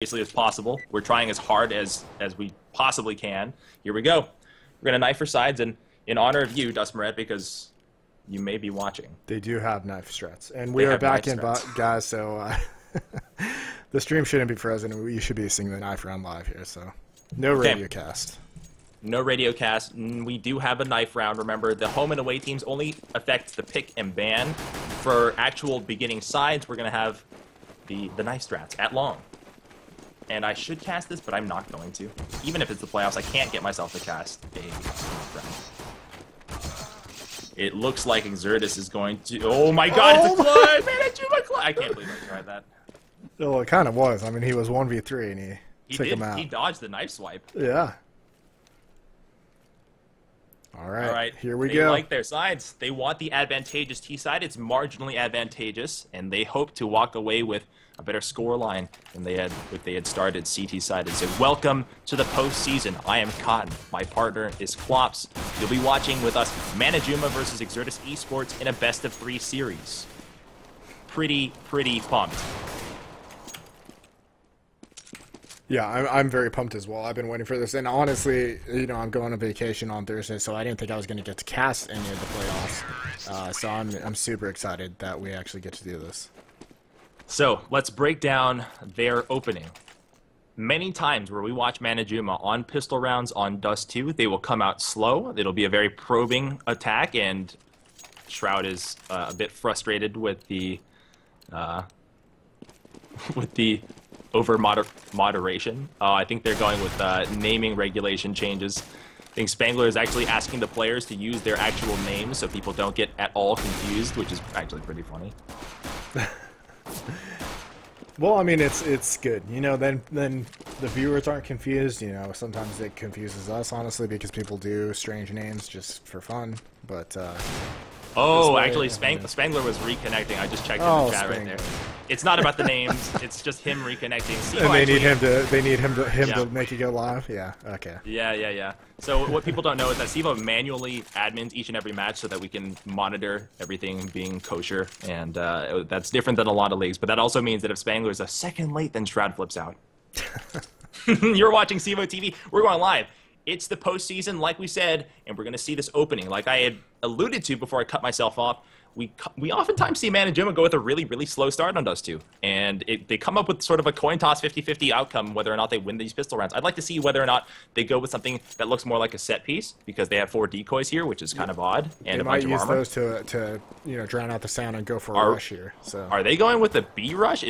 seriously as possible. We're trying as hard as we possibly can. Here we go. We're gonna knife for sides, and in honor of you, Dustmaret, because you may be watching. They do have knife struts, and we are back in, guys. So the stream shouldn't be frozen, and you should be seeing the knife round live here. So no radio cast. No radio cast. We do have a knife round. Remember, the home and away teams only affect the pick and ban. For actual beginning sides, we're gonna have the knife strats at long. And I should cast this, but I'm not going to. Even if it's the playoffs, I can't get myself to cast a round. It looks like Exertus is going to... Oh my god, it's a climb! Manajuma climb! I can't believe I tried that. Well, it kind of was. I mean, he was 1v3 and he took him out. He dodged the knife swipe. Yeah. All right, here we go. They like their sides. They want the advantageous T side. It's marginally advantageous, and they hope to walk away with a better score line than they had if they had started CT sided. So welcome to the postseason. I am Cotton. My partner is Flops. You'll be watching with us Manajuma versus Exertus eSports in a best-of-3 series. Pretty pumped. Yeah, I'm very pumped as well. I've been waiting for this, and honestly, you know, I'm going on vacation on Thursday, so I didn't think I was going to get to cast any of the playoffs. So I'm super excited that we actually get to do this. So let's break down their opening. Many times where we watch Manajuma on pistol rounds on Dust 2, they will come out slow. It'll be a very probing attack, and Shroud is a bit frustrated with the over moderation. I think they're going with naming regulation changes. I think Spangler is actually asking the players to use their actual names so people don't get at all confused, which is actually pretty funny. Well, I mean, it's good. You know, then the viewers aren't confused. You know, sometimes it confuses us, honestly, because people do strange names just for fun. But actually, Spangler was reconnecting. I just checked in the chat right there. It's not about the names. It's just him reconnecting. CEVO and they need him to make it go live. Yeah. Okay. Yeah. So what people don't know is that CEVO manually admins each and every match so that we can monitor everything being kosher, and that's different than a lot of leagues. But that also means that if Spangler is a second late, then Shroud flips out. You're watching CEVO TV. We're going live. It's the postseason, like we said, and we're going to see this opening. Like I had alluded to before I cut myself off, we oftentimes see Manajuma go with a really slow start on Dust 2. And they come up with sort of a coin toss 50-50 outcome whether or not they win these pistol rounds. I'd like to see whether or not they go with something that looks more like a set piece, because they have 4 decoys here, which is kind of odd, and a bunch of armor. They might use those to you know, drown out the sound and go for a rush here. So are they going with the B rush?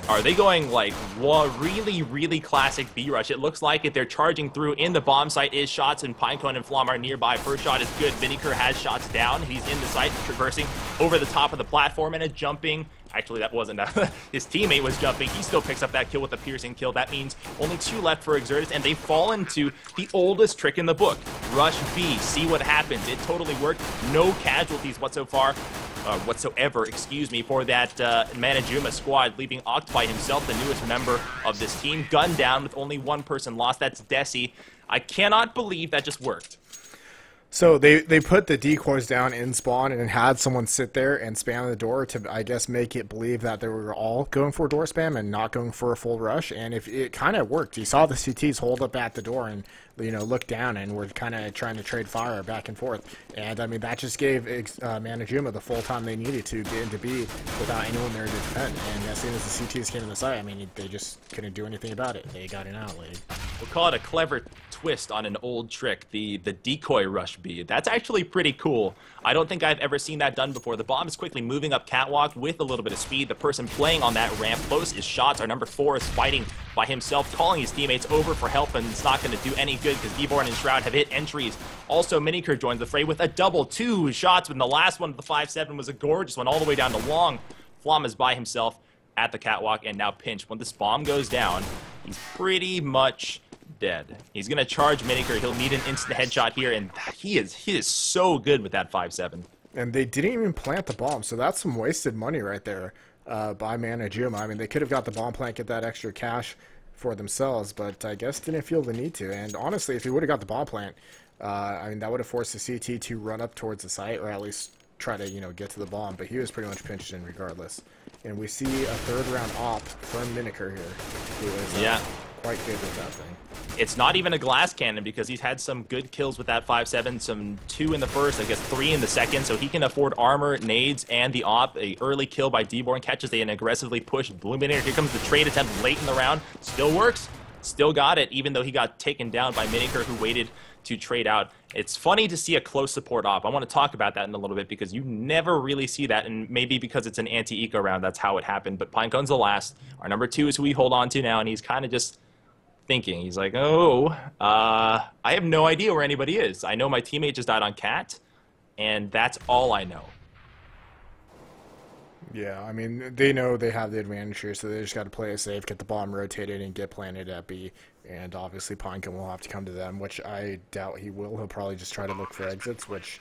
Are they going like really classic B rush? It looks like if they're charging through in the bomb site is shots, and Pinecone and Flom are nearby. First shot is good. Vinegar has shots down. He's in the site, traversing over the top of the platform, and a jumping. Actually, that wasn't his teammate was jumping. He still picks up that kill with a piercing kill. That means only 2 left for Exertus, and they fall into the oldest trick in the book. Rush B, see what happens. It totally worked. No casualties whatsoever, excuse me, for that Manajuma squad, leaving Octopi himself, the newest member of this team, gunned down with only 1 person lost. That's Desi. I cannot believe that just worked. So they put the decoys down in spawn and had someone sit there and spam the door to, I guess, make it believe that they were all going for door spam and not going for a full rush. And if it kind of worked, you saw the CTs hold up at the door and, you know, look down, and we're kind of trying to trade fire back and forth. And I mean, that just gave Manajuma the full time they needed to get into B without anyone there to defend. And as soon as the CTs came to the site, I mean, they just couldn't do anything about it. They got it out. We'll call it a clever twist on an old trick, the decoy rush B. That's actually pretty cool. I don't think I've ever seen that done before. The bomb is quickly moving up catwalk with a little bit of speed. The person playing on that ramp close is shots. Our number 4 is fighting by himself, calling his teammates over for help, and it's not going to do any good because Deborn and Shroud have hit entries. Also, Miniker joins the fray with a double 2 shots, when the last one, the 5-7, was a gorgeous one all the way down to long. Flom is by himself at the catwalk and now pinched. When this bomb goes down, he's pretty much dead. He's going to charge Miniker. He'll need an instant headshot here, and he is so good with that 5-7. And they didn't even plant the bomb, so that's some wasted money right there by Manajuma. I mean, they could have got the bomb plant, get that extra cash for themselves, but I guess didn't feel the need to. And honestly, if he would have got the bomb plant, I mean, that would have forced the CT to run up towards the site, or at least try to, you know, get to the bomb. But he was pretty much pinched in regardless. and we see a third-round op from Miniker here, who is quite good with that thing. It's not even a glass cannon because he's had some good kills with that 5-7, some 2 in the first, I guess 3 in the second, so he can afford armor, nades, and the op. A early kill by D-Born catches an aggressively pushed Blue Miniker. Here comes the trade attempt late in the round. Still works, still got it, even though he got taken down by Miniker, who waited to trade out. It's funny to see a close support op. I want to talk about that in a little bit because you never really see that, and maybe because it's an anti-eco round, that's how it happened. But Pinecone's the last. Our number 2 is who we hold on to now, and he's kind of just thinking. He's like, I have no idea where anybody is. I know my teammate just died on Cat, and that's all I know. Yeah, I mean, they know they have the advantage here, so they just got to play it safe, get the bomb rotated, and get planted at B. And obviously, Pinecone will have to come to them, which I doubt he will. He'll probably just try to look for exits, which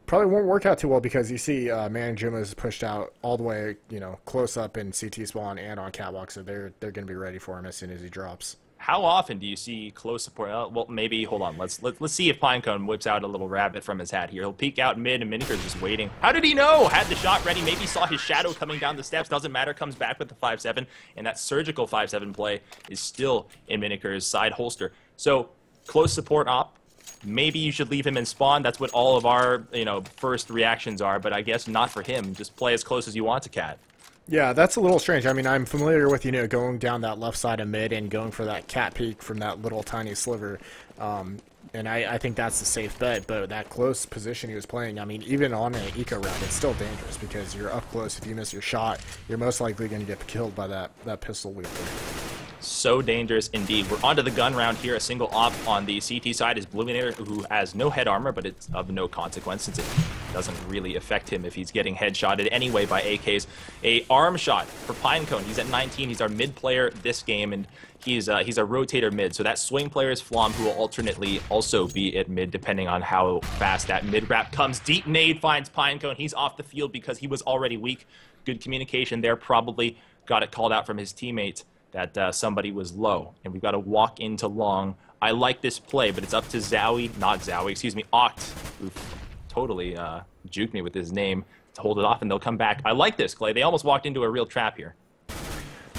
probably won't work out too well because you see Manajuma is pushed out all the way, close up in CT spawn and on catwalk, so they're going to be ready for him as soon as he drops. How often do you see close support? Well, maybe, hold on. Let's see if Pinecone whips out a little rabbit from his hat here. He'll peek out mid, and Miniker's just waiting. How did he know? Had the shot ready. Maybe saw his shadow coming down the steps. Doesn't matter. Comes back with the 5-7, and that surgical 5-7 play is still in Miniker's side holster. So, close support op. Maybe you should leave him in spawn. That's what all of our, first reactions are, but I guess not for him. Just play as close as you want to Cat. Yeah, that's a little strange. I mean, I'm familiar with, going down that left side of mid and going for that cat peek from that little tiny sliver. And I think that's the safe bet, but that close position he was playing, I mean, even on an eco round, it's still dangerous because you're up close. If you miss your shot, you're most likely going to get killed by that pistol loop there. So dangerous indeed. We're onto the gun round here. A single op on the CT side is Blue Miniker, who has no head armor, but it's of no consequence since it doesn't really affect him if he's getting headshotted anyway by AKs. A arm shot for Pinecone. He's at 19. He's our mid player this game, and he's a rotator mid. So that swing player is Flom, who will alternately also be at mid depending on how fast that mid wrap comes. Deep nade finds Pinecone. He's off the field because he was already weak. Good communication there. Probably got it called out from his teammate that somebody was low, and we've got to walk into long. I like this play, but it's up to Oct, who totally juked me with his name, to hold it off, and they'll come back. I like this, Clay. They almost walked into a real trap here.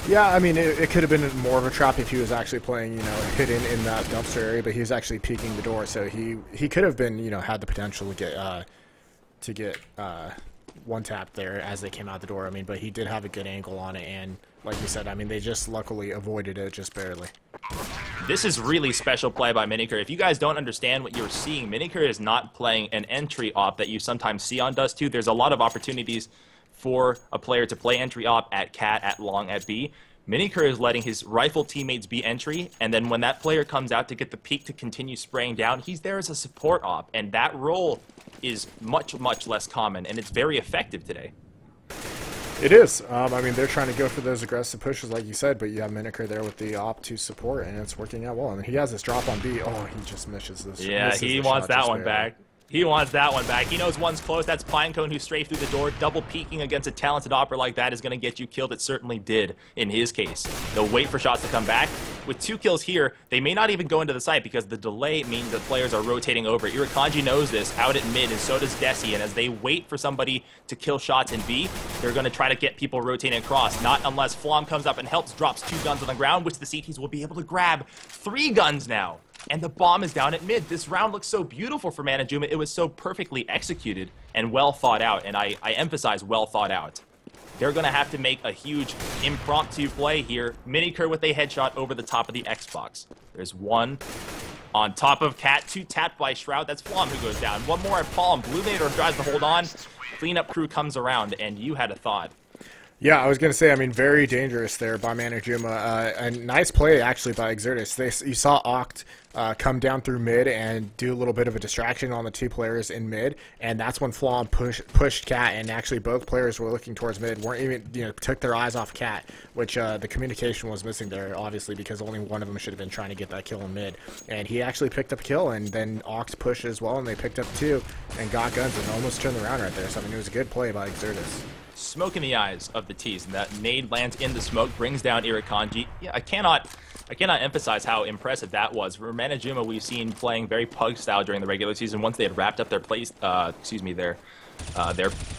Yeah, I mean, it could have been more of a trap if he was actually playing, hidden in that dumpster area, but he was actually peeking the door, so he could have been, had the potential to get one tap there as they came out the door. I mean, but he did have a good angle on it, and like you said, I mean, they just luckily avoided it just barely. This is really special play by Miniker. If you guys don't understand what you're seeing, Miniker is not playing an entry op that you sometimes see on Dust 2. There's a lot of opportunities for a player to play entry op at Cat, at long, at B. Miniker is letting his rifle teammates be entry, and then when that player comes out to get the peek to continue spraying down, he's there as a support op, and that role is much, much less common, and it's very effective today. It is. I mean, they're trying to go for those aggressive pushes, like you said, but you have Miniker there with the op to support, and it's working out well. And he has this drop on B. Oh, he just misses this. Yeah, he wants that one back. He wants that one back. He knows one's close. That's Pinecone, who strafed through the door. Double peeking against a talented opera like that is going to get you killed. It certainly did in his case. They'll wait for shots to come back. With 2 kills here, they may not even go into the site because the delay means that players are rotating over. Irakanji knows this out at mid, and so does Desi. And as they wait for somebody to kill shots in B, they're going to try to get people rotating across. Not unless Flom comes up and helps, drops 2 guns on the ground, which the CTs will be able to grab. 3 guns now. And the bomb is down at mid. This round looks so beautiful for Manajuma. It was so perfectly executed and well thought out. And I emphasize well thought out. They're going to have to make a huge impromptu play here. Miniker with a headshot over the top of the Xbox. There's one on top of Cat. 2 tapped by Shroud. That's Flom who goes down. One more at Palm. Blue Vader tries to hold on. Cleanup crew comes around, and you had a thought. Yeah, I was going to say, I mean, very dangerous there by Manajuma. A nice play, actually, by Exertus. You saw Oct come down through mid and do a little bit of a distraction on the 2 players in mid, and that's when Flom pushed Cat, and actually both players were looking towards mid, weren't even, took their eyes off Cat, which the communication was missing there, obviously, because only one of them should have been trying to get that kill in mid. And he actually picked up a kill, and then Oct pushed as well, and they picked up 2 and got guns and almost turned the round right there. So, I mean, it was a good play by Exertus. Smoke in the eyes of the T's, and that nade lands in the smoke, brings down Irakanji. Yeah, I cannot emphasize how impressive that was. For Manajuma, we've seen playing very pug style during the regular season. Once they had wrapped up their their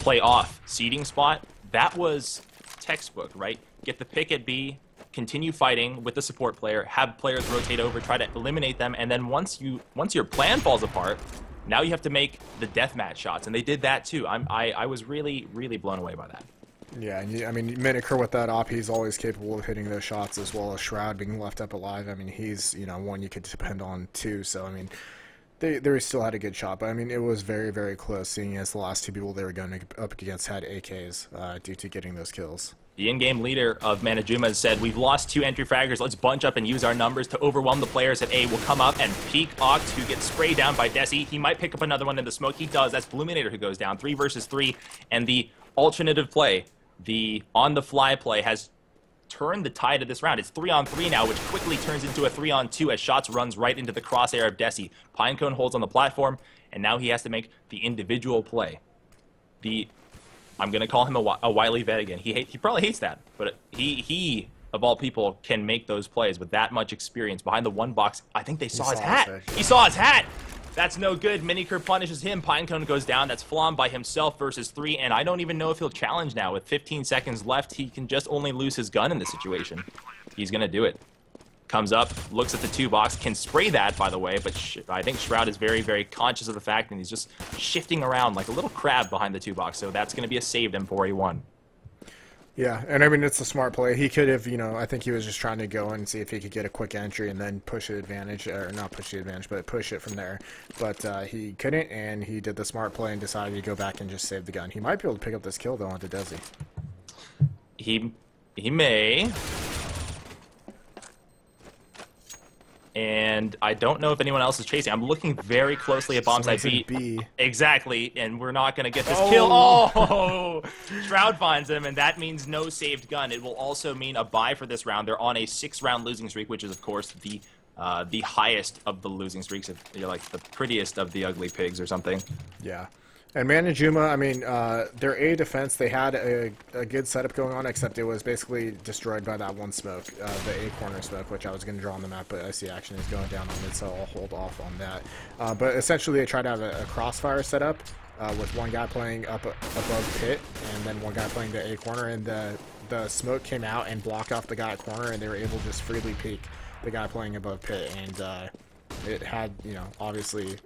play off seeding spot, that was textbook, right? Get the pick at B, continue fighting with the support player, have players rotate over, try to eliminate them, and then once your plan falls apart, now you have to make the deathmatch shots, and they did that too. I was really, really blown away by that. Yeah, and I mean, Miniker with that op, he's always capable of hitting those shots, as well as Shroud being left up alive. I mean, he's, you know, one you could depend on too. So I mean, they still had a good shot, but I mean, it was very, very close, seeing as the last two people they were going up against had AKs due to getting those kills. The in-game leader of Manajuma said, "We've lost 2 entry fraggers. Let's bunch up and use our numbers to overwhelm the players at A. We'll come up and peek Oct, who gets sprayed down by Desi. He might pick up another one in the smoke. He does. That's Bluminator who goes down. 3 versus 3. And the alternative play, the on-the-fly play, has turned the tide of this round. It's 3-on-3 now, which quickly turns into a 3-on-2 as Shots runs right into the crosshair of Desi. Pinecone holds on the platform, and now he has to make the individual play. I'm going to call him a wily vet again. He probably hates that, but he of all people can make those plays with that much experience. Behind the one box, I think they saw his hat. He saw his hat! That's no good. Miniker punishes him. Pinecone goes down. That's Flom by himself versus 3, and I don't even know if he'll challenge now. With 15 seconds left, he can just only lose his gun in this situation. He's going to do it. Comes up, looks at the 2 box, can spray that, by the way, but I think Shroud is very, very conscious of the fact, and he's just shifting around like a little crab behind the 2 box, so that's going to be a saved M4A1. Yeah, and I mean, it's a smart play. He could have, you know, I think he was just trying to go and see if he could get a quick entry and then push the advantage, or not push the advantage, but push it from there. But he couldn't, and he did the smart play and decided to go back and just save the gun. He might be able to pick up this kill, though, onto Desi. He may. And I don't know if anyone else is chasing. I'm looking very closely at bomb site B. Exactly, and we're not going to get this kill. Oh! Shroud finds him, and that means no saved gun. It will also mean a bye for this round. They're on a 6-round losing streak, which is, of course, the highest of the losing streaks. You're like the prettiest of the ugly pigs or something. Yeah. And Manajuma, I mean, their A defense, they had a good setup going on, except it was basically destroyed by that one smoke, the A corner smoke, which I was going to draw on the map, but I see action is going down on it, so I'll hold off on that. But essentially, they tried to have a crossfire setup with one guy playing up above pit, and then one guy playing the A corner, and the smoke came out and blocked off the guy at corner, and they were able to just freely peek the guy playing above pit, and it had, you know, obviously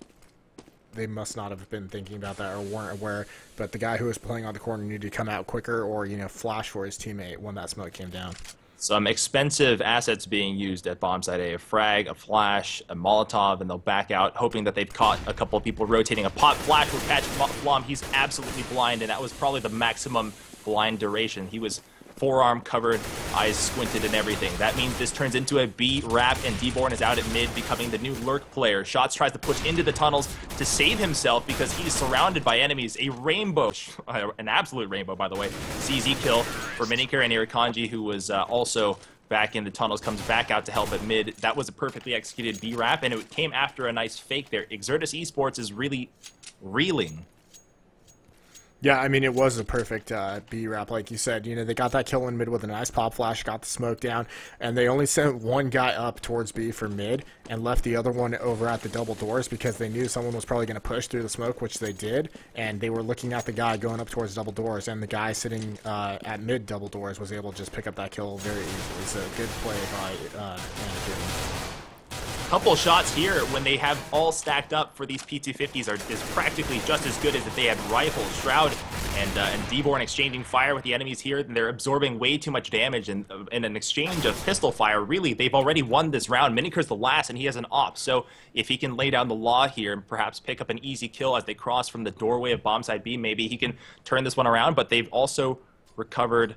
they must not have been thinking about that or weren't aware, but the guy who was playing on the corner needed to come out quicker or, you know, flash for his teammate when that smoke came down. Some expensive assets being used at bomb site A. A frag, a flash, a Molotov, and they'll back out, hoping that they've caught a couple of people rotating. A pop flash will catch Flom. He's absolutely blind, and that was probably the maximum blind duration. He was forearm covered, eyes squinted and everything. That means this turns into a B wrap, and D-Born is out at mid, becoming the new lurk player. Shots tries to push into the tunnels to save himself because he's surrounded by enemies. A rainbow, an absolute rainbow, by the way. CZ kill for Miniker, and Irakanji, who was also back in the tunnels, comes back out to help at mid. That was a perfectly executed B wrap, and it came after a nice fake there. Exertus eSports is really reeling. Yeah, I mean, it was a perfect B-wrap, like you said. You know, they got that kill in mid with a nice pop flash, got the smoke down, and they only sent one guy up towards B for mid and left the other one over at the double doors because they knew someone was probably going to push through the smoke, which they did, and they were looking at the guy going up towards double doors, and the guy sitting at mid double doors was able to just pick up that kill very easily. So good play by Manajuma. Couple shots here when they have all stacked up for these P250s is practically just as good as if they had rifles. Shroud and D-Born exchanging fire with the enemies here, and they're absorbing way too much damage in an exchange of pistol fire. Really, they've already won this round. Miniker's the last, and he has an op, so if he can lay down the law here and perhaps pick up an easy kill as they cross from the doorway of bomb site B, maybe he can turn this one around, but they've also recovered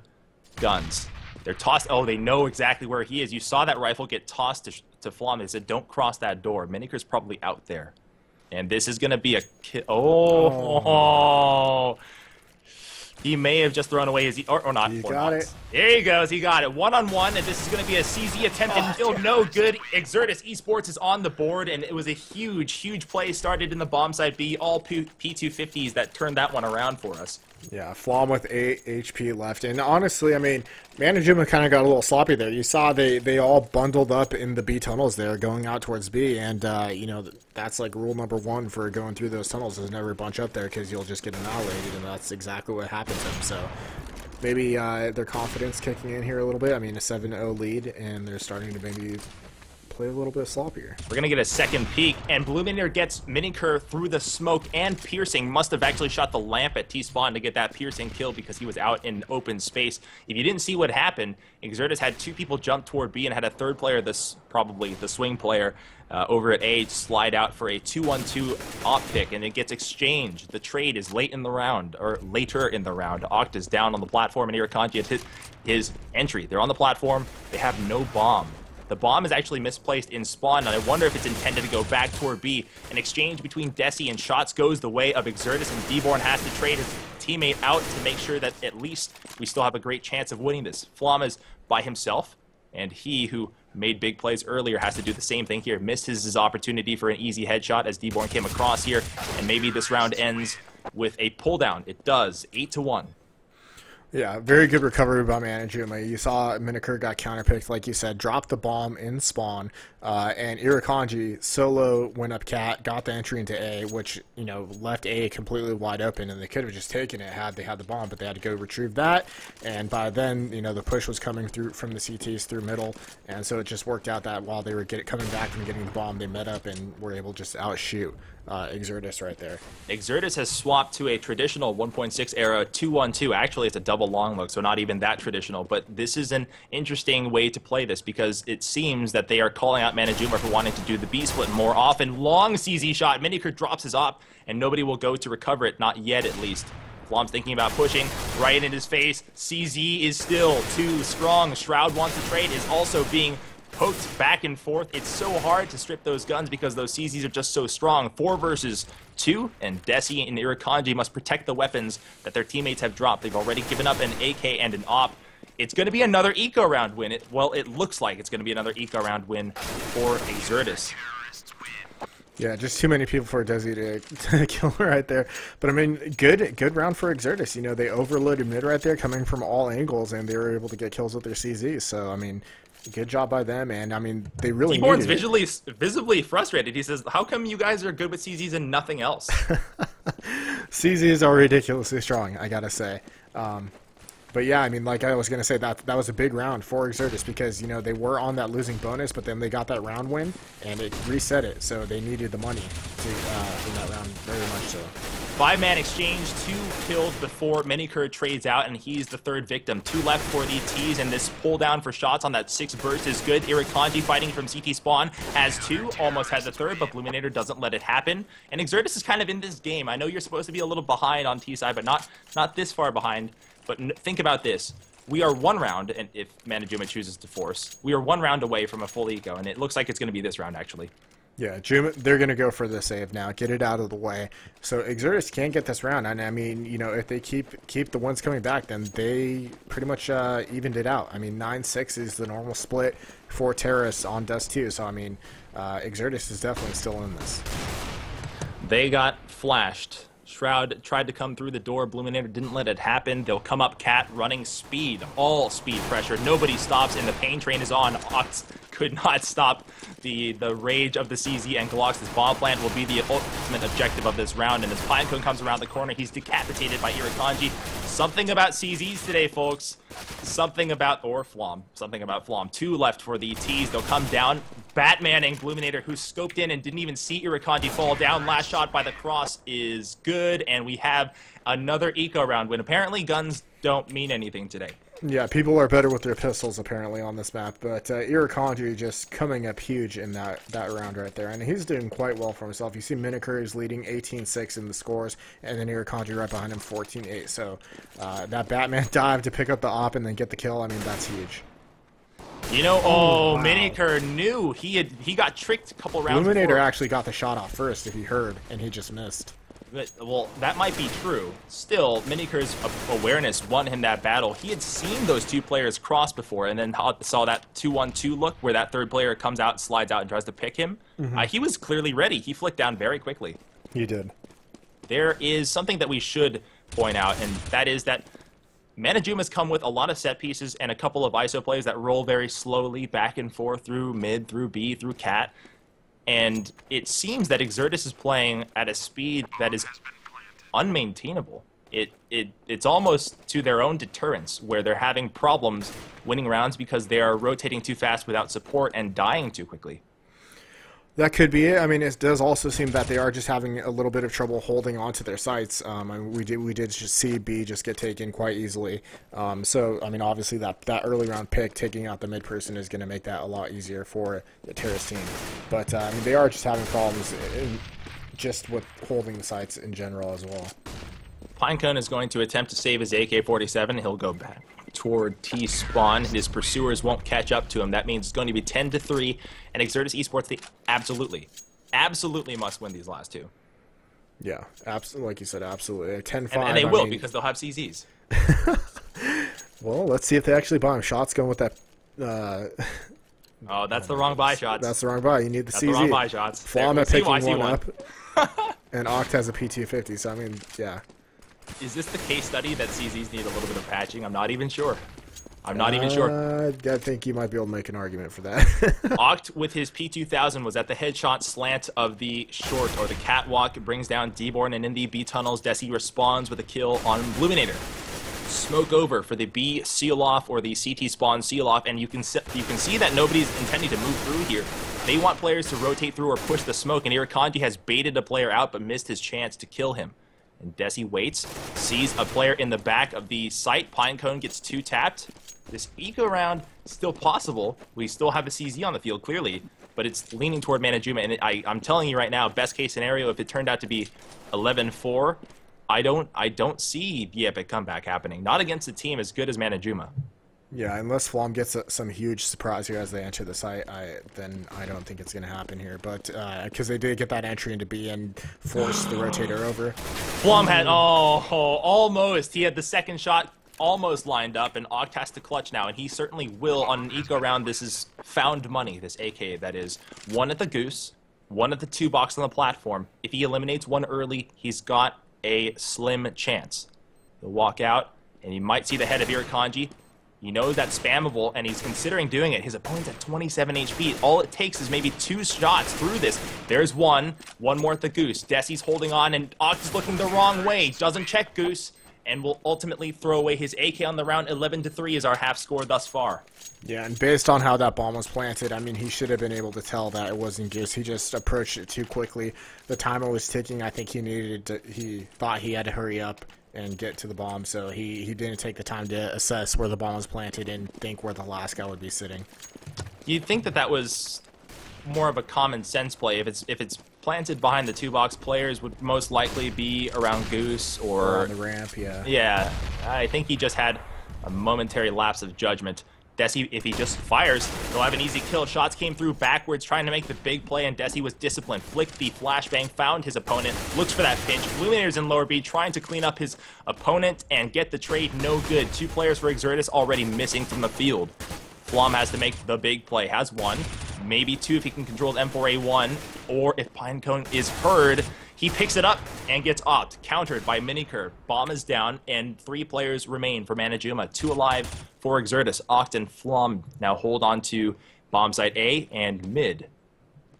guns. They're tossed. Oh, they know exactly where he is. You saw that rifle get tossed to Flom. They said, don't cross that door. Miniker's probably out there. And this is going to be a kill. Oh. He may have just thrown away his... Or not. He got it. There he goes. He got it. One-on-one, and this is going to be a CZ attempted kill. No good. Exertus eSports is on the board, and it was a huge, huge play started in the bomb site B. All P250s that turned that one around for us. Yeah, Flom with 8 HP left. And honestly, I mean, Manajuma kind of got a little sloppy there. You saw they all bundled up in the B tunnels there going out towards B. And, you know, that's like rule number 1 for going through those tunnels is never bunch up there because you'll just get annihilated. And that's exactly what happened to him. So maybe their confidence kicking in here a little bit. I mean, a 7-0 lead, and they're starting to maybe play a little bit sloppier. We're going to get a second peek, and Bluminator gets Miniker through the smoke and piercing. Must have actually shot the lamp at T-Spawn to get that piercing kill because he was out in open space. If you didn't see what happened, Exertus had 2 people jump toward B and had a third player, probably the swing player, over at A, slide out for a 2-1-2 op pick, and it gets exchanged. The trade is late in the round, or later in the round. Oct is down on the platform, and Irakanji has hit his entry. They're on the platform. They have no bomb. The bomb is actually misplaced in spawn, and I wonder if it's intended to go back toward B. An exchange between Desi and shots goes the way of Exertus, and D-Born has to trade his teammate out to make sure that at least we still have a great chance of winning this. Flom is by himself, and he, who made big plays earlier, has to do the same thing here. Missed his opportunity for an easy headshot as D-Born came across here, and maybe this round ends with a pull down. It does, 8-1. Yeah, very good recovery by Manajuma. You saw Miniker got counterpicked, like you said, dropped the bomb in spawn, and Irakanji solo went up cat, got the entry into A, which, you know, left A completely wide open, and they could have just taken it had they had the bomb, but they had to go retrieve that, and by then, you know, the push was coming through from the CTs through middle, and so it just worked out that while they were coming back from getting the bomb, they met up and were able just to outshoot Exertus right there. Exertus has swapped to a traditional 1.6 era 2-1-2. Actually, it's a double long look, so not even that traditional. But this is an interesting way to play this because it seems that they are calling out Manajuma for wanting to do the B split more often. Long CZ shot. Miniker drops his op, and nobody will go to recover it. Not yet, at least. Flom's thinking about pushing right in his face. CZ is still too strong. Shroud wants to trade, is also being poked back and forth. It's so hard to strip those guns because those CZs are just so strong. 4 versus 2, and Desi and Irakanji must protect the weapons that their teammates have dropped. They've already given up an AK and an op. It's going to be another eco round win. Well, it looks like it's going to be another eco round win for Exertus. Yeah, just too many people for Desi to kill right there. But I mean, good round for Exertus. You know, they overloaded mid right there, coming from all angles, and they were able to get kills with their CZs. So I mean, good job by them. And I mean, they really T-Born's visibly frustrated. He says, "How come you guys are good with CZs and nothing else?" CZs are ridiculously strong, I gotta say. But yeah, I mean, like I was going to say, that was a big round for Exertus because, you know, they were on that losing bonus, but then they got that round win, and it reset it, so they needed the money to in that round, very much so. 5-man exchange, 2 killed before Miniker trades out, and he's the 3rd victim. 2 left for the T's, and this pull down for shots on that 6 burst is good. Irakanji fighting from CT spawn has 2, almost had the 3rd, but Bluminator doesn't let it happen. And Exertus is kind of in this game. I know you're supposed to be a little behind on T side, but not this far behind. But think about this. We are 1 round, and if Manajuma chooses to force, we are 1 round away from a full eco, and it looks like it's going to be this round, actually. Yeah, Juma, they're going to go for the save now, get it out of the way. So Exertus can't get this round, and I mean, you know, if they keep the ones coming back, then they pretty much evened it out. I mean, 9-6 is the normal split for Terrace on Dust 2, so I mean, Exertus is definitely still in this. They got flashed. Shroud tried to come through the door. Bluminator didn't let it happen. They'll come up cat running speed. All speed pressure. Nobody stops, and the pain train is on. Ox could not stop the rage of the CZ, and Glock's bomb plant will be the ultimate objective of this round. And as Pinecone comes around the corner, he's decapitated by Irakanji. Something about CZs today, folks. Something about Flom. Something about Flom. 2 left for the T's. They'll come down. Batman and Bluminator, who scoped in and didn't even see Irakanji fall down. Last shot by the cross is good, and we have another eco round win. Apparently, guns don't mean anything today. Yeah, people are better with their pistols apparently on this map, but Irakanji just coming up huge in that round right there, and he's doing quite well for himself. You see Miniker is leading 18-6 in the scores, and then Irakanji right behind him 14-8. So that Batman dive to pick up the op and then get the kill, I mean, that's huge. You know, wow. Miniker knew he got tricked a couple rounds Bluminator before. Actually got the shot off first, if he heard, and he just missed. But, well, that might be true. Still, Miniker's awareness won him that battle. He had seen those 2 players cross before, and then saw that 2-1-2 look where that 3rd player comes out, slides out, and tries to pick him. He was clearly ready. He flicked down very quickly. He did. There is something that we should point out, and that is that Manajuma's come with a lot of set pieces and a couple of ISO plays that roll very slowly back and forth through mid, through B, through cat. And it seems that Exertus is playing at a speed that is unmaintainable. it's almost to their own deterrence, where they're having problems winning rounds because they are rotating too fast without support and dying too quickly. That could be it. I mean, it does also seem that they are just having a little bit of trouble holding on to their sites. I mean, we did just see B just get taken quite easily. So, I mean, obviously that early round pick taking out the mid person is going to make that a lot easier for the Terrace team. But, I mean, they are just having problems just with holding the sites in general as well. Pinecone is going to attempt to save his AK-47. He'll go back toward T-spawn. His pursuers won't catch up to him. That means it's going to be 10-3, and Exertus eSports, they absolutely must win these last two. Yeah, absolutely. Like you said, absolutely. 10-5. And they will, because they'll have CZs. Well, let's see if they actually buy him. Shots going with that. Oh, that's the wrong buy shots. That's the wrong buy. You need the CZ. That's the wrong buy shots. Flom at picking one up. And Oct has a P250, so I mean, yeah. Is this the case study that CZs need a little bit of patching? I'm not even sure. I'm not even sure. I think you might be able to make an argument for that. Oct with his P2000 was at the headshot slant of the short, or the catwalk. It brings down D-Born, and in the B tunnels, Desi responds with a kill on Bluminator. Smoke over for the B seal-off, or the CT spawn seal-off, and you can see that nobody's intending to move through here. They want players to rotate through or push the smoke, and Irakanji has baited a player out but missed his chance to kill him. And Desi waits, sees a player in the back of the site. Pinecone gets 2 tapped. This eco round still possible. We still have a CZ on the field, clearly, but it's leaning toward Manajuma. And I'm telling you right now, best case scenario, if it turned out to be 11-4, I don't see the epic comeback happening. Not against a team as good as Manajuma. Yeah, unless Flom gets some huge surprise here as they enter the site, then I don't think it's going to happen here. But because they did get that entry into B and force the rotator over. Flom had, almost. He had the second shot almost lined up, and Oct has to clutch now, and he certainly will on an eco round. This is found money, this AK, that is. 1 at the Goose, 1 at the 2 box on the platform. If he eliminates 1 early, he's got a slim chance. He'll walk out, and he might see the head of Irakanji. He knows that's spammable, and he's considering doing it. His opponent's at 27 HP. All it takes is maybe 2 shots through this. There's one more at the Goose. Desi's holding on, and Oct is looking the wrong way. Doesn't check Goose, and will ultimately throw away his AK on the round. 11-3 is our half score thus far. Yeah, and based on how that bomb was planted, I mean, he should have been able to tell that it wasn't Goose. He just approached it too quickly. The timer was ticking. I think he thought he had to hurry up and get to the bomb, so he didn't take the time to assess where the bomb was planted and think where the last guy would be sitting. You'd think that was more of a common sense play. If it's planted behind the 2 box, players would most likely be around Goose or on the ramp. Yeah, I think he just had a momentary lapse of judgment. Desi, if he just fires, he'll have an easy kill. Shots came through backwards, trying to make the big play, and Desi was disciplined. Flicked the flashbang, found his opponent, looks for that pinch. Bluminator's in lower B, trying to clean up his opponent and get the trade. No good. 2 players for Exertus already missing from the field. Flom has to make the big play. Has 1, maybe 2 if he can control the M4A1, or if Pinecone is heard, he picks it up and gets Oct, countered by Minicur. Bomb is down, and 3 players remain for Manajuma. 2 alive for Exertus. Oct and Flom now hold on to bomb site A and mid.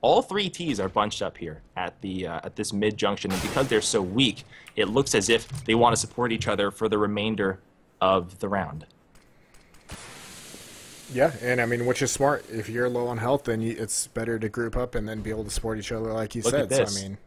All 3 Ts are bunched up here at this mid junction, and because they're so weak, it looks as if they want to support each other for the remainder of the round. Yeah, and I mean, which is smart. If you're low on health, then it's better to group up and then be able to support each other, like you said. So I mean,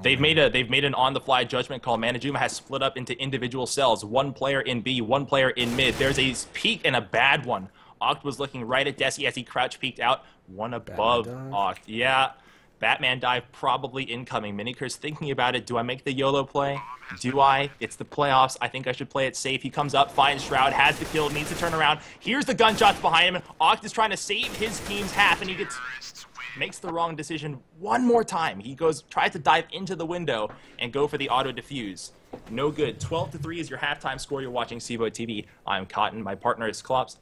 they've made an on-the-fly judgment call. Manajuma has split up into individual cells. 1 player in B, 1 player in mid. There's a peek and a bad one. Oct was looking right at Desi as he crouch peeked out. 1 above Oct. Yeah, Batman dive probably incoming. Minicur's thinking about it. Do I make the YOLO play? Do I? It's the playoffs. I think I should play it safe. He comes up, finds Shroud, has the kill, needs to turn around. Here's the gunshots behind him. Oct is trying to save his team's half, and he makes the wrong decision 1 more time. He tries to dive into the window and go for the auto defuse. No good. 12-3 is your halftime score. You're watching CEVO TV. I'm Cotton. My partner is Klops.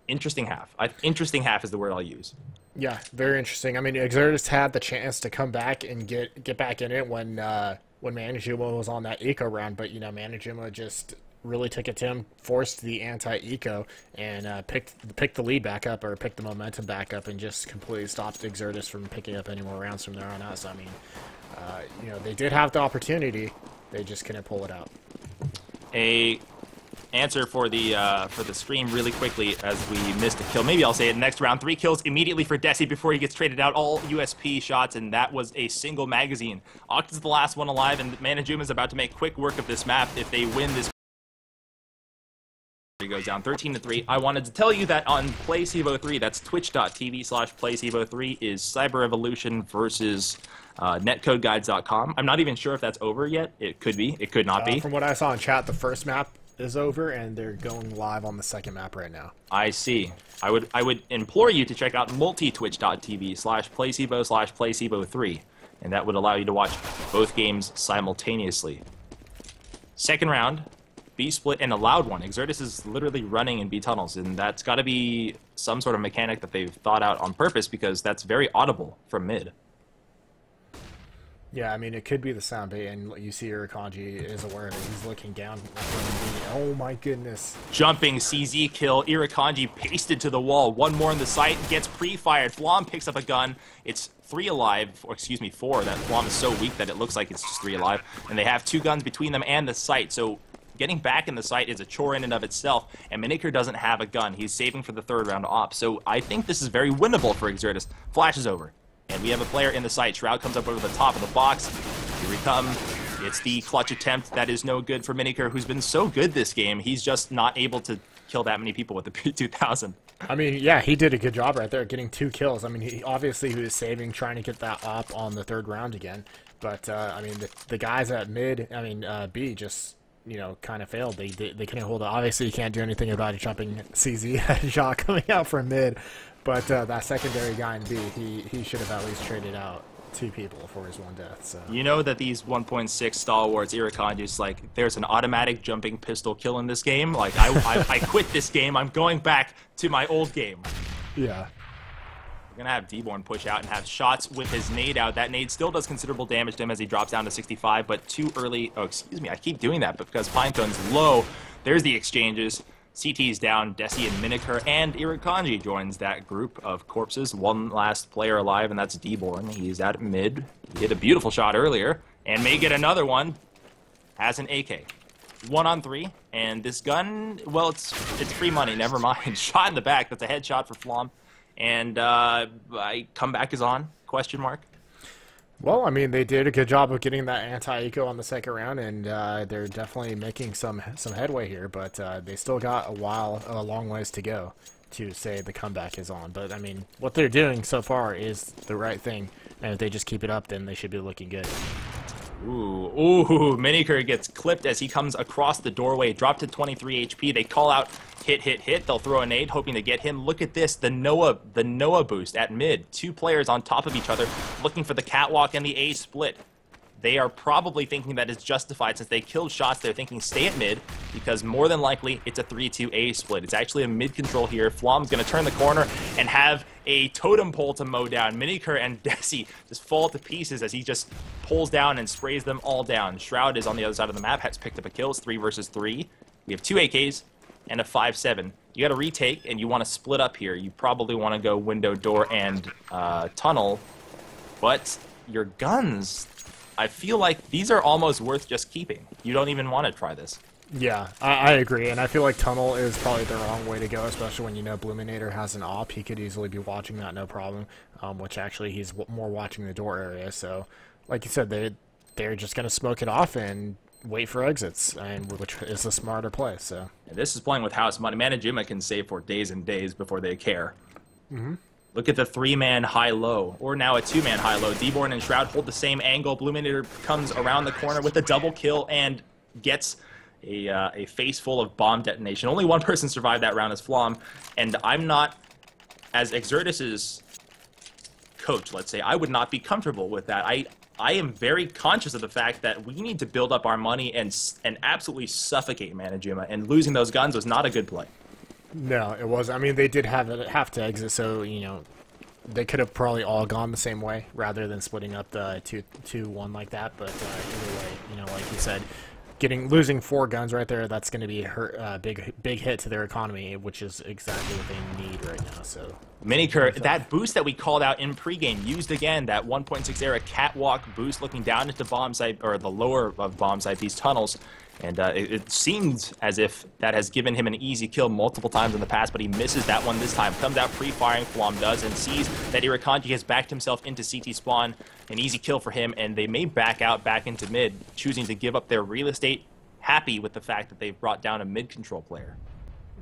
Interesting half. Interesting half is the word I'll use. Yeah, very interesting. I mean, Exertus had the chance to come back and get back in it when Manajuma was on that eco round, but Manajuma just really took it to him, forced the anti-eco, and picked the lead back up, or picked the momentum back up, and just completely stopped Exertus from picking up any more rounds from there on out. So I mean, they did have the opportunity, they just couldn't pull it out. A answer for the stream really quickly as we missed a kill. Maybe I'll say it next round. 3 kills immediately for Desi before he gets traded out. All USP shots, and that was a single magazine. Oct is the last one alive, and Manajuma is about to make quick work of this map if they win this. He goes down 13-3. I wanted to tell you that on Play CEVO-3, that's twitch.tv/PlayCEVO-3, is Cyber Evolution versus netcodeguides.com. I'm not even sure if that's over yet. It could be. It could not be. From what I saw in chat, the first map is over, and they're going live on the second map right now. I see. I would implore you to check out multi-twitch.tv/PlayCEVO/PlayCEVO3, and that would allow you to watch both games simultaneously. Second round, B split and a loud one. Exertus is literally running in B tunnels, and that's got to be some sort of mechanic that they've thought out on purpose because that's very audible from mid. Yeah, I mean, it could be the sound bait, and you see Irakanji is aware of it. He's looking down. Oh my goodness. Jumping CZ kill. Irakanji pasted to the wall. One more in the sight. Gets pre-fired. Flom picks up a gun. It's 3 alive, or excuse me, 4. That Flom is so weak that it looks like it's just 3 alive. And they have 2 guns between them and the sight. So getting back in the sight is a chore in and of itself. And Miniker doesn't have a gun. He's saving for the 3rd round op. So I think this is very winnable for Exertus. Flash is over. And we have a player in the sight. Shroud comes up over the top of the box. Here we come. It's the clutch attempt that is no good for Miniker, who's been so good this game. He's just not able to kill that many people with the P2000. I mean, yeah, he did a good job right there, getting 2 kills. I mean, he was saving, trying to get that op on the 3rd round again. But, I mean, the guys at mid, I mean, B just, you know, kind of failed. They couldn't hold it. Obviously, you can't do anything about a jumping CZ shot coming out from mid. But that secondary guy in B, he should have at least traded out 2 people for his 1 death. So you know that these 1.6 stalwarts, Irakanji's like, there's an automatic jumping pistol kill in this game. Like, I quit this game. I'm going back to my old game. Yeah. We're going to have D-Born push out and have shots with his nade out. That nade still does considerable damage to him as he drops down to 65, but too early. Oh, excuse me. I keep doing that, but because Pinecone's low, there's the exchanges. CT's down, Desi and Miniker, and Irakanji joins that group of corpses. 1 last player alive, and that's D-Born. He's at mid. He hit a beautiful shot earlier, and may get another one. Has an AK. 1 on 3, and this gun, well, it's free money, never mind. Shot in the back, that's a headshot for Flom. And comeback is on, question mark. Well, I mean, they did a good job of getting that anti-eco on the 2nd round, and they're definitely making some headway here, but they still got a long ways to go to say the comeback is on. But, I mean, what they're doing so far is the right thing, and if they just keep it up, then they should be looking good. Ooh, Miniker gets clipped as he comes across the doorway, dropped to 23 HP. They call out hit. They'll throw a nade, hoping to get him. Look at this, the Noah boost at mid. 2 players on top of each other, looking for the catwalk and the A split. They are probably thinking that it's justified since they killed shots. They're thinking stay at mid because more than likely it's a 3-2 A split. It's actually a mid control here. Flom's going to turn the corner and have a totem pole to mow down. Miniker and Desi just fall to pieces as he just pulls down and sprays them all down. Shroud is on the other side of the map, has picked up a kill. It's 3 versus 3. We have 2 AKs and a 5-7. You got to retake and you want to split up here. You probably want to go window, door, and tunnel, but your guns, I feel like these are almost worth just keeping. You don't even want to try this. Yeah, I agree, and I feel like tunnel is probably the wrong way to go, especially when you know Bluminator has an op. He could easily be watching that, no problem, which actually he's more watching the door area. So, like you said, they're just going to smoke it off and wait for exits, and which is the smarter play. So this is playing with house money. Manajuma can save for days and days before they care. Look at the 3-man high-low, or now a 2-man high-low. D-Born and Shroud hold the same angle. Bluminator comes around the corner with a double kill and gets a face full of bomb detonation. Only 1 person survived that round as Flom, and I'm not, as Exertus's coach, let's say, I would not be comfortable with that. I am very conscious of the fact that we need to build up our money and absolutely suffocate Manajuma, and losing those guns was not a good play. No, it wasn't. I mean, they did have to exit, so, you know, they could have probably all gone the same way rather than splitting up the 2-1 like that. But either way, you know, like you said, losing 4 guns right there, that's going to be a big hit to their economy, which is exactly what they need right now. So Miniker, that boost that we called out in pregame, used again, that 1.6 era catwalk boost looking down into bomb site, or the lower of bomb site, these tunnels. And it seems as if that has given him an easy kill multiple times in the past, but he misses that one this time. Comes out pre-firing, Flom does, and sees that Irakanji has backed himself into CT spawn. An easy kill for him, and they may back out back into mid, choosing to give up their real estate, happy with the fact that they've brought down a mid-control player.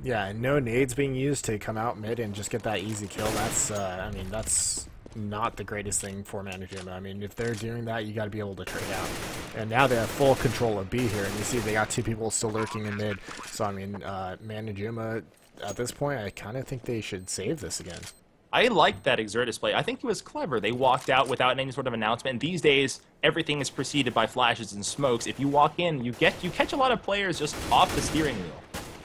Yeah, and no nades being used to come out mid and just get that easy kill. That's, I mean, that's not the greatest thing for Manajuma. I mean, if they're doing that, you got to be able to trade out. And now they have full control of B here, and you see they got two people still lurking in mid. So, I mean, Manajuma, at this point, I kind of think they should save this again. I like that Exertus play. I think it was clever. They walked out without any sort of announcement. And these days, everything is preceded by flashes and smokes. If you walk in, you catch a lot of players just off the steering wheel.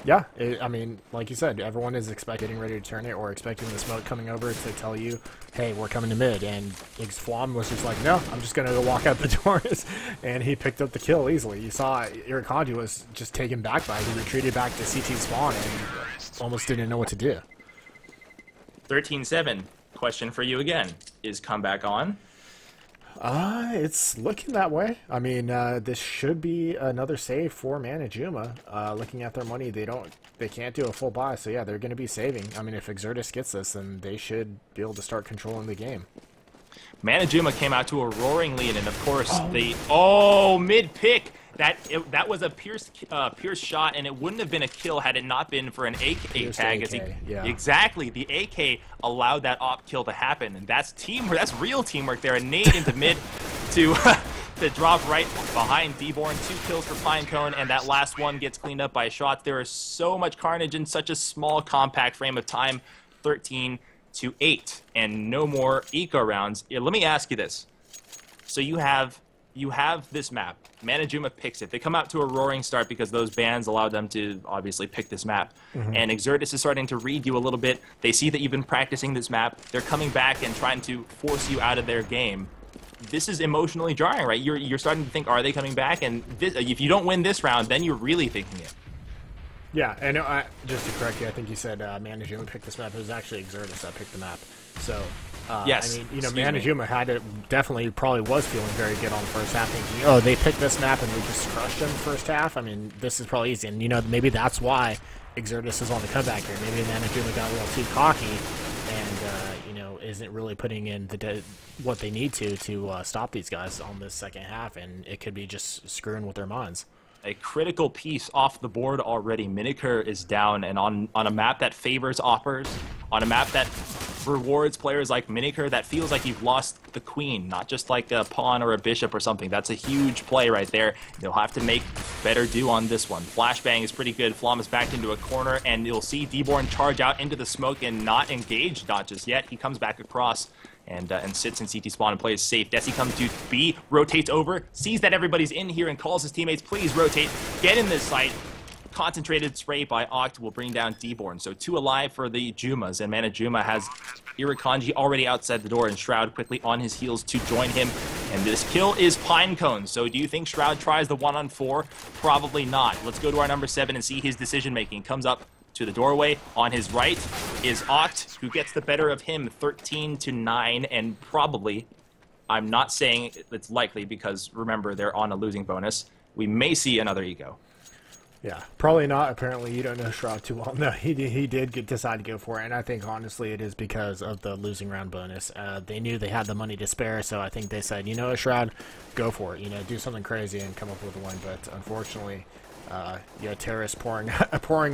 Yeah, I mean, like you said, everyone is getting ready to turn it or expecting the smoke coming over to tell you, hey, we're coming to mid. And Flom was just like, no, I'm just going to go walk out the doors. And he picked up the kill easily. You saw Irakanji was just taken back by it. He retreated back to CT spawn and almost didn't know what to do. 13-7. Question for you again. Is comeback on? It's looking that way. I mean, this should be another save for Manajuma. Looking at their money, they can't do a full buy, so yeah, they're going to be saving. I mean, if Exertus gets this, then they should be able to start controlling the game. Manajuma came out to a roaring lead, and of course, mid-pick. That was a Pierce shot, and it wouldn't have been a kill had it not been for an AK tag. Yeah. Exactly, the AK allowed that op kill to happen, and that's teamwork. That's real teamwork there. A nade into mid to drop right behind D-Born. 2 kills for Pinecone, and that last one gets cleaned up by shots. There is so much carnage in such a small, compact frame of time. 13-8, and no more eco rounds. Yeah, let me ask you this: so you have this map. Manajuma picks it. They come out to a roaring start because those bans allowed them to obviously pick this map. And Exertus is starting to read you a little bit. They see that you've been practicing this map. They're coming back and trying to force you out of their game. This is emotionally jarring, right? You're starting to think, are they coming back? And this, if you don't win this round, then you're really thinking it. Yeah, and just to correct you, I think you said Manajuma picked this map. It was actually Exertus that picked the map. So, yes, I mean, you know, Manajuma probably was feeling very good on the first half, thinking, oh, they picked this map and we just crushed them the first half. I mean, this is probably easy. And, you know, maybe that's why Exertus is on the comeback here. Maybe Manajuma got a little too cocky and, you know, isn't really putting in what they need to stop these guys on this second half, and it could be just screwing with their minds. A critical piece off the board already. Miniker is down, and on a map that favors oppers, on a map that rewards players like Miniker, that feels like you've lost the queen, not just like a pawn or a bishop or something. That's a huge play right there. They'll have to make better do on this one. Flashbang is pretty good. Flom is backed into a corner, and you'll see D-Born charge out into the smoke and not engage, not just yet. He comes back across and sits in CT spawn and plays safe. Desi comes to B, rotates over, sees that everybody's in here and calls his teammates, please rotate, get in this site. Concentrated spray by Oct will bring down D-Born. So 2 alive for the Jumas, and Manajuma has Irakanji already outside the door, and Shroud quickly on his heels to join him. And this kill is Pinecone. So do you think Shroud tries the 1-on-4? Probably not. Let's go to our number 7 and see his decision making. Comes up to the doorway. On his right is Oct, who gets the better of him, 13-9, and probably, I'm not saying it's likely because remember they're on a losing bonus, we may see another eco. Yeah, probably not. Apparently, you don't know Shroud too well. No, he did decide to go for it, and I think honestly it is because of the losing round bonus. They knew they had the money to spare, so I think they said, you know, Shroud, go for it. You know, do something crazy and come up with a win. But unfortunately, you know, terrorists pouring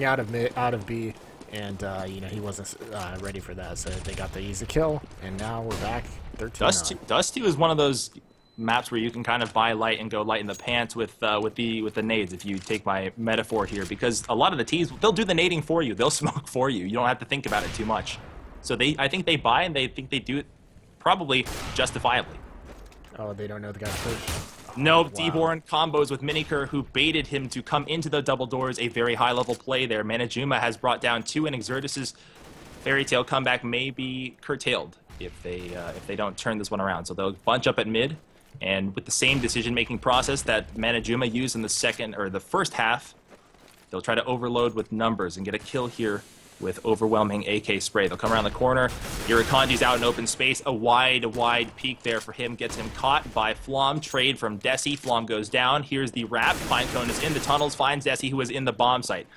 out of B, and you know, he wasn't ready for that. So they got the easy kill, and now we're back 13-9. Dusty was one of those maps where you can kind of buy light and go light in the pants with the nades, if you take my metaphor here, because a lot of the teams, they'll do the nading for you, they'll smoke for you, you don't have to think about it too much. So I think they buy, and they think they do it probably justifiably. Oh, they don't know the guy's push. Nope, wow. D-Born combos with Miniker, who baited him to come into the double doors. A very high-level play there. Manajuma has brought down 2, and Exertus' fairy tale comeback may be curtailed if they don't turn this one around. So they'll bunch up at mid, and with the same decision-making process that Manajuma used in the first half, they'll try to overload with numbers and get a kill here with overwhelming AK spray. They'll come around the corner. Irakanji's out in open space. A wide peek there for him gets him caught by Flom. Trade from Desi. Flom goes down. Here's the wrap. Pinecone is in the tunnels, finds Desi, who is in the bomb site.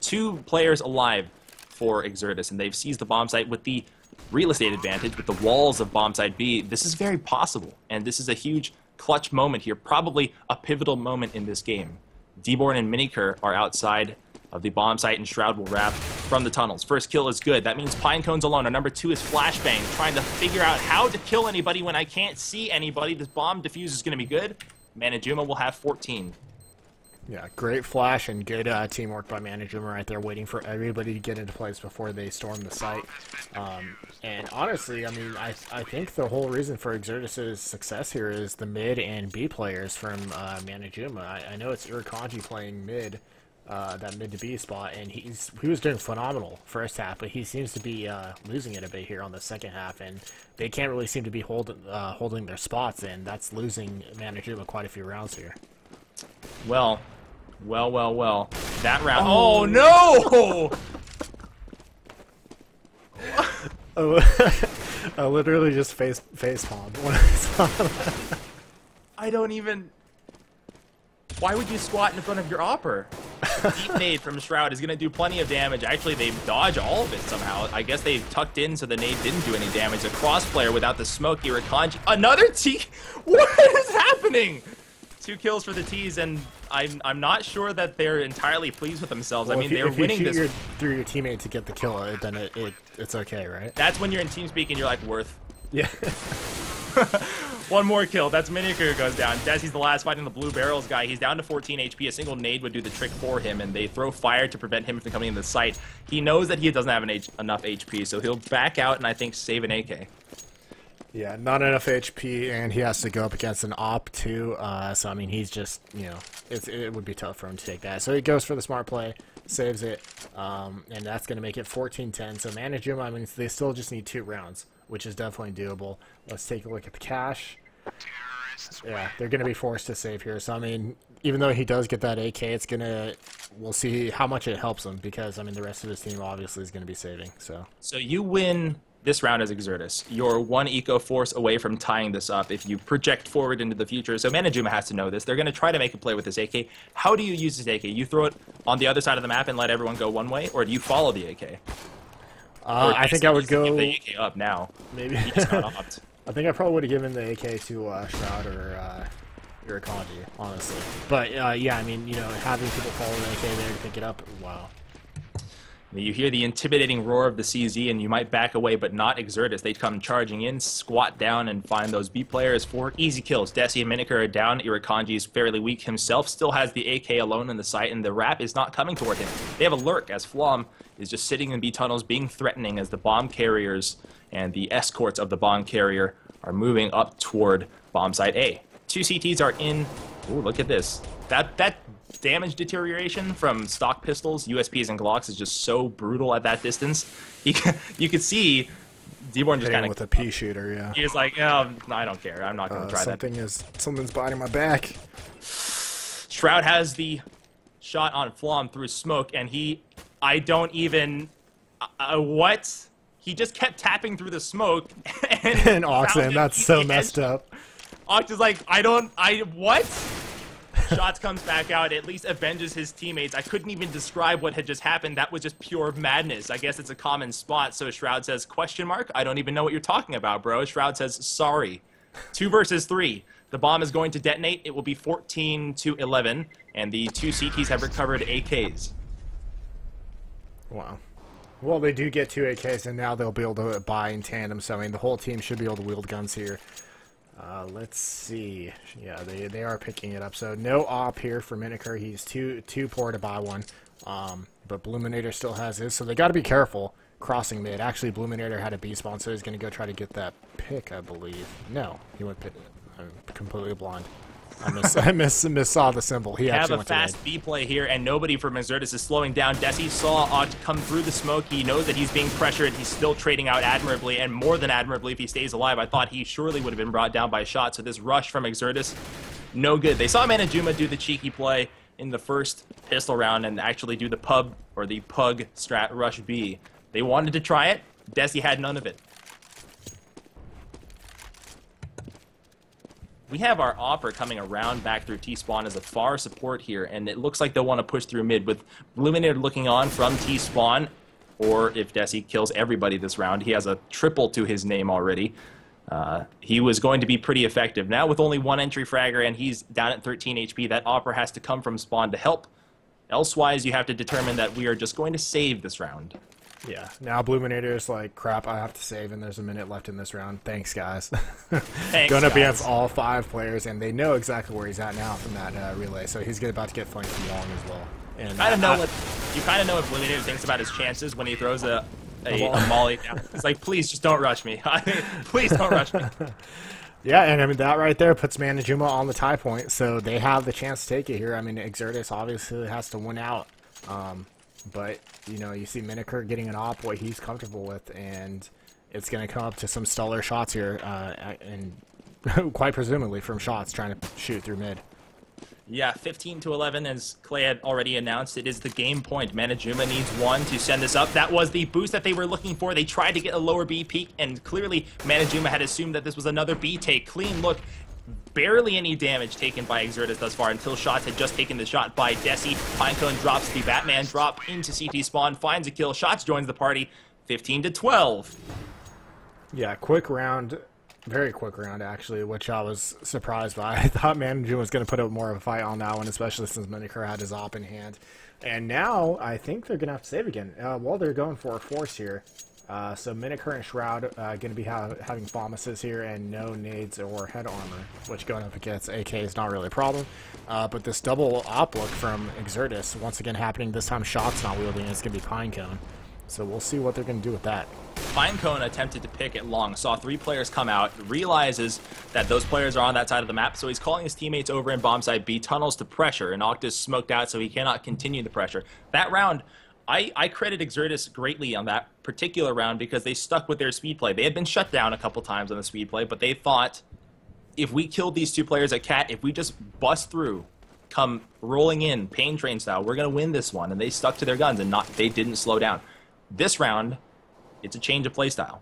2 players alive for Exertus, and they've seized the bomb site with the real estate advantage, with the walls of bomb site B. This is very possible, and this is a huge clutch moment here, probably a pivotal moment in this game. Deborn and Miniker are outside of the bomb site, and Shroud will wrap from the tunnels. First kill is good. That means Pinecone's alone. Our number 2 is Flashbang, trying to figure out how to kill anybody when I can't see anybody. This bomb defuse is going to be good. Manajuma will have 14. Yeah, great flash and good teamwork by Manajuma right there, waiting for everybody to get into place before they storm the site. And honestly, I mean, I think the whole reason for Exertus' success here is the mid and B players from Manajuma. I know it's Irakanji playing mid, that mid to B spot, and he was doing phenomenal first half, but he seems to be losing it a bit here on the second half, and they can't really seem to be holding their spots, and that's losing Manajuma quite a few rounds here. Well. That round. Oh no! I literally just face palmed when I saw that. I don't even. Why would you squat in front of your opper? Deep nade from Shroud is going to do plenty of damage. Actually, they dodge all of it somehow. I guess they tucked in so the nade didn't do any damage. A crossplayer without the smoke. Irakanji. Another T. What is happening? 2 kills for the T's, and I'm not sure that they're entirely pleased with themselves. Well, I mean, they're winning this. If you shoot through your teammate to get the kill, then it's okay, right? That's when you're in TeamSpeak and you're like, worth. Yeah. 1 more kill. That's Miniker who goes down. Desi's the last fighting the Blue Barrels guy. He's down to 14 HP. A single nade would do the trick for him, and they throw fire to prevent him from coming in the site. He knows that he doesn't have enough HP, so he'll back out and I think save an AK. Yeah, not enough HP, and he has to go up against an op too. So I mean, he's just, you know, it would be tough for him to take that. So he goes for the smart play, saves it, and that's going to make it 14-10. So Manajuma, I mean, they still just need 2 rounds, which is definitely doable. Let's take a look at the cash. Yeah, they're going to be forced to save here. So I mean, even though he does get that AK, we'll see how much it helps him, because I mean, the rest of his team obviously is going to be saving. So you win this round as Exertus. You're 1 eco force away from tying this up if you project forward into the future. So Manajuma has to know this. They're going to try to make a play with this AK. How do you use this AK? You throw it on the other side of the map and let everyone go one way, or do you follow the AK? I think I would go give the AK up now. Maybe. He just got opt. I think I probably would have given the AK to Shroud or Irakanji, honestly. But yeah, I mean, you know, having people follow the AK there to pick it up, wow. You hear the intimidating roar of the CZ, and you might back away, but not Exertus. They come charging in, squat down, and find those B players for easy kills. Desi and Miniker are down. Irakanji is fairly weak himself, still has the AK alone in the site, and the wrap is not coming toward him. They have a lurk, as Flom is just sitting in B tunnels, being threatening as the bomb carriers and the escorts of the bomb carrier are moving up toward bomb site A. 2 CTs are in. Ooh, look at this. That damage deterioration from stock pistols, USPs, and Glocks is just so brutal at that distance. You could see Deborn just kind of with a pea shooter. Yeah, he's like, oh, I don't care. I'm not going to try that. Something's biting my back. Shroud has the shot on Flom through smoke, and I don't even what? He just kept tapping through the smoke. And Oxen, that's so messed up. Ox is like, what? Shots comes back out, at least avenges his teammates. I couldn't even describe what had just happened. That was just pure madness. I guess it's a common spot. So Shroud says, question mark? I don't even know what you're talking about, bro. Shroud says, sorry. 2 versus 3. The bomb is going to detonate. It will be 14-11, and the 2 CTs have recovered AKs. Wow. Well, they do get 2 AKs, and now they'll be able to buy in tandem. So I mean, the whole team should be able to wield guns here. Let's see. Yeah, they are picking it up. So no op here for Miniker. He's too poor to buy one. But Bluminator still has his, so they got to be careful crossing mid. Actually, Bluminator had a B spawn, so he's going to go try to get that pick, I believe. No, he went pick. I'm completely blind. I saw the symbol. He actually went to fast B play here, and nobody from Exertus is slowing down. Desi saw Oct come through the smoke. He knows that he's being pressured. He's still trading out admirably, and more than admirably if he stays alive. I thought he surely would have been brought down by a shot, so this rush from Exertus, no good. They saw Manajuma do the cheeky play in the first pistol round and actually do the pub or the Pug strat rush B. They wanted to try it. Desi had none of it. We have our offer coming around back through T-Spawn as a far support here, and it looks like they'll want to push through mid with Bluminator looking on from T-Spawn, or if Desi kills everybody this round, he has a triple to his name already. He was going to be pretty effective. Now with only one entry fragger and he's down at 13 HP, that offer has to come from Spawn to help. Elsewise, you have to determine that we are just going to save this round. Yeah, now Bluminator's like, crap, I have to save, and there's a minute left in this round. Thanks, guys. Thanks, going up guys. against all 5 players, and they know exactly where he's at now from that relay, so he's about to get flanked from long as well. And You kind of know what Bluminator thinks about his chances when he throws a molly down. It's like, please, just don't rush me. Please don't rush me. Yeah, and I mean, that right there puts Manajuma on the tie point, so they have the chance to take it here. I mean, Exertus obviously has to win out. But, you know, you see Miniker getting an op, what he's comfortable with, and it's going to come up to some stellar shots here, and quite presumably from shots trying to shoot through mid. Yeah, 15-11, as Clay had already announced, it is the game point. Manajuma needs one to send this up. That was the boost that they were looking for. They tried to get a lower B peak, and clearly Manajuma had assumed that this was another B take. Clean look. Barely any damage taken by Exertus thus far until Shots had just taken the shot by Desi. Pinecone drops the Batman drop into CT spawn, finds a kill. Shots joins the party, 15-12. Yeah, quick round, very quick round actually, which I was surprised by. I thought Manajuma was going to put up more of a fight on that one, especially since Miniker had his op in hand. And now I think they're going to have to save again. Well, they're going for a force here. So Miniker and Shroud going to be having bomb assists here and no nades or head armor, which going up against AK is not really a problem. But this double op look from Exertus, once again happening, this time Shot's not wielding, it's going to be Pinecone. So we'll see what they're going to do with that. Pinecone attempted to pick it long, saw 3 players come out, realizes that those players are on that side of the map, so he's calling his teammates over in bomb side B, tunnels to pressure, and Octus smoked out so he cannot continue the pressure. That round, I credit Exertus greatly on that particular round because they stuck with their speed play. They had been shut down a couple times on the speed play, but they thought, if we killed these 2 players at Cat, if we just bust through, come rolling in, pain train style, we're going to win this one. And they stuck to their guns and they didn't slow down. This round, it's a change of play style.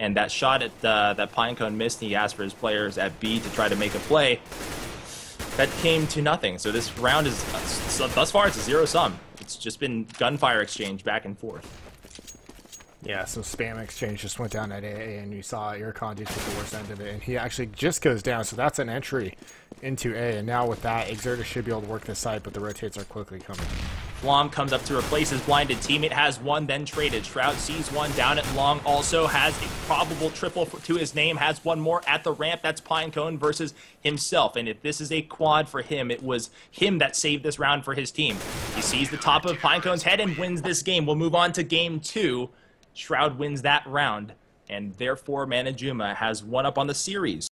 And that shot at that Pinecone missed, he asked for his players at B to try to make a play. That came to nothing. So this round is, thus far, it's a 0-sum. It's just been gunfire exchange back and forth. Yeah, so spam exchange just went down at A, and you saw Irkon just with the worst end of it, and he actually just goes down, so that's an entry into A, and now with that, Exertus should be able to work this side, but the rotates are quickly coming. Flom comes up to replace his blinded teammate, has one, then traded. Shroud sees one down at long, also has a probable triple to his name, has one more at the ramp. That's Pinecone versus himself, and if this is a quad for him, it was him that saved this round for his team. He sees the top of Pinecone's head and wins this game. We'll move on to game 2. Shroud wins that round, and therefore Manajuma has one up on the series.